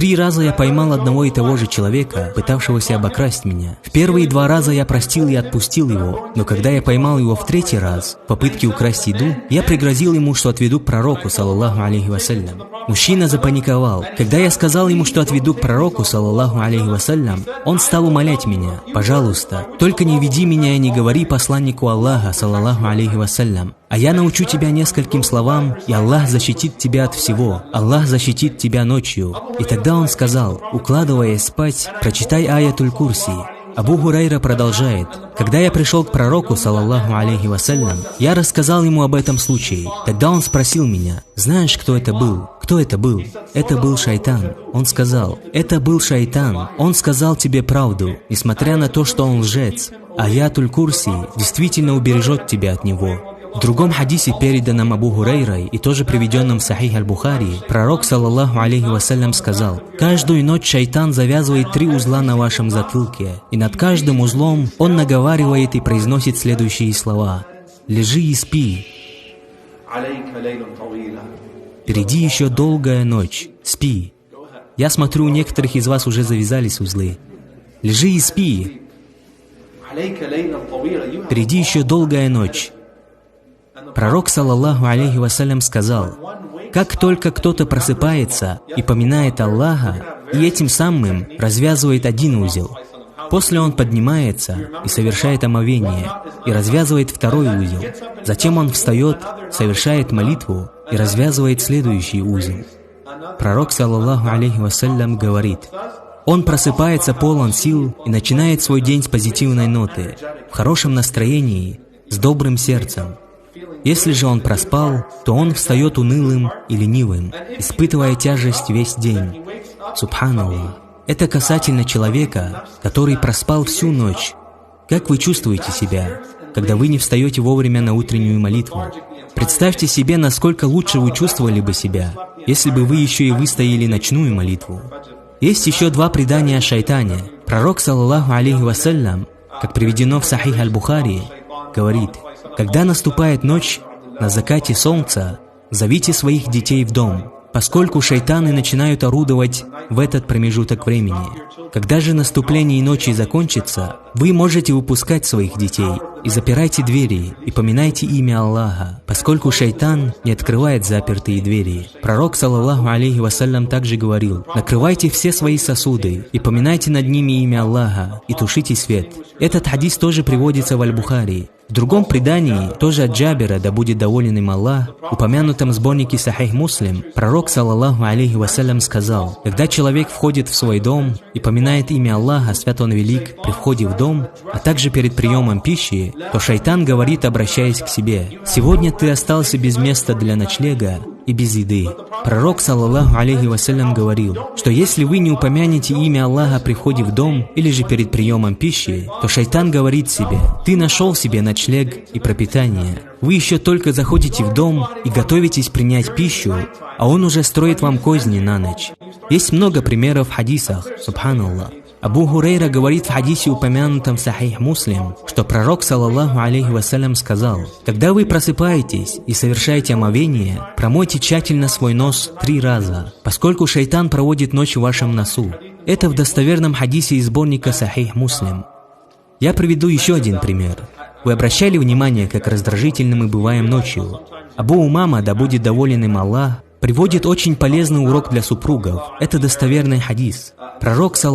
3 раза я поймал одного и того же человека, пытавшегося обокрасть меня. В первые 2 раза я простил и отпустил его, но когда я поймал его в 3-й раз, в попытке украсть еду, я пригрозил ему, что отведу к пророку, саллаллаху алейхи вассалям. Мужчина запаниковал. Когда я сказал ему, что отведу к пророку, саллаллаху алейхи вассалям, он стал умолять меня: «Пожалуйста, только не веди меня и не говори посланнику Аллаха, саллаллаху алейхи вассалям. А я научу тебя нескольким словам, и Аллах защитит тебя от всего. Аллах защитит тебя ночью». И тогда он сказал: «Укладываясь спать, прочитай аятуль курси». Абу Хурайра продолжает: «Когда я пришел к пророку, саллаллаху алейхи вассалям, я рассказал ему об этом случае. Тогда он спросил меня: знаешь, кто это был? Кто это был? Это был шайтан». Он сказал: «Это был шайтан. Он сказал тебе правду, несмотря на то, что он лжец. Аятуль курси действительно убережет тебя от него». В другом хадисе, переданном Абу Хурайрой и тоже приведенном в Сахих аль-Бухари, пророк, саллаллаху алейхи вассалям, сказал: «Каждую ночь шайтан завязывает 3 узла на вашем затылке, и над каждым узлом он наговаривает и произносит следующие слова: лежи и спи. Впереди еще долгая ночь. Спи». Я смотрю, у некоторых из вас уже завязались узлы. Лежи и спи. Впереди еще долгая ночь. Пророк, саллаллаху алейхи вассалям, сказал: как только кто-то просыпается и поминает Аллаха, и этим самым развязывает 1 узел, после он поднимается и совершает омовение, и развязывает 2-й узел, затем он встает, совершает молитву и развязывает следующий узел. Пророк, саллаллаху алейхи вассалям, говорит: он просыпается полон сил и начинает свой день с позитивной ноты, в хорошем настроении, с добрым сердцем. Если же он проспал, то он встает унылым и ленивым, испытывая тяжесть весь день. Субханаллах. Это касательно человека, который проспал всю ночь. Как вы чувствуете себя, когда вы не встаете вовремя на утреннюю молитву? Представьте себе, насколько лучше вы чувствовали бы себя, если бы вы еще и выстояли ночную молитву. Есть еще 2 предания о шайтане. Пророк, саллаллаху алейхи вассалям, как приведено в Сахих аль-Бухари, говорит: когда наступает ночь, на закате солнца, зовите своих детей в дом, поскольку шайтаны начинают орудовать в этот промежуток времени. Когда же наступление ночи закончится, вы можете выпускать своих детей и запирайте двери, и поминайте имя Аллаха, поскольку шайтан не открывает запертые двери. Пророк, саллаллаху алейхи вассалям, также говорил: накрывайте все свои сосуды и поминайте над ними имя Аллаха, и тушите свет. Этот хадис тоже приводится в Аль-Бухари. В другом предании, тоже от Джабира, да будет доволен им Аллах, упомянутом сборнике Сахих Муслим, пророк, саллаллаху алейхи вассалям, сказал: когда человек входит в свой дом и поминает имя Аллаха, свят он велик, при входе в дом, а также перед приемом пищи, то шайтан говорит, обращаясь к себе: сегодня ты остался без места для ночлега и без еды. Пророк, саллаллаху алейхи вассалям, говорил, что если вы не упомянете имя Аллаха при входе в дом или же перед приемом пищи, то шайтан говорит себе: ты нашел себе ночлег и пропитание. Вы еще только заходите в дом и готовитесь принять пищу, а он уже строит вам козни на ночь. Есть много примеров в хадисах, субханаллах. Абу Хурайра говорит в хадисе, упомянутом в Сахих Муслим, что пророк, саллаллаху алейхи вассалям, сказал: когда вы просыпаетесь и совершаете омовение, промойте тщательно свой нос 3 раза, поскольку шайтан проводит ночь в вашем носу. Это в достоверном хадисе из сборника Сахих Муслим. Я приведу еще один пример. Вы обращали внимание, как раздражительны мы бываем ночью? Абу Умама, да будет доволен им Аллах, приводит очень полезный урок для супругов. Это достоверный хадис. Пророк, саллаллаху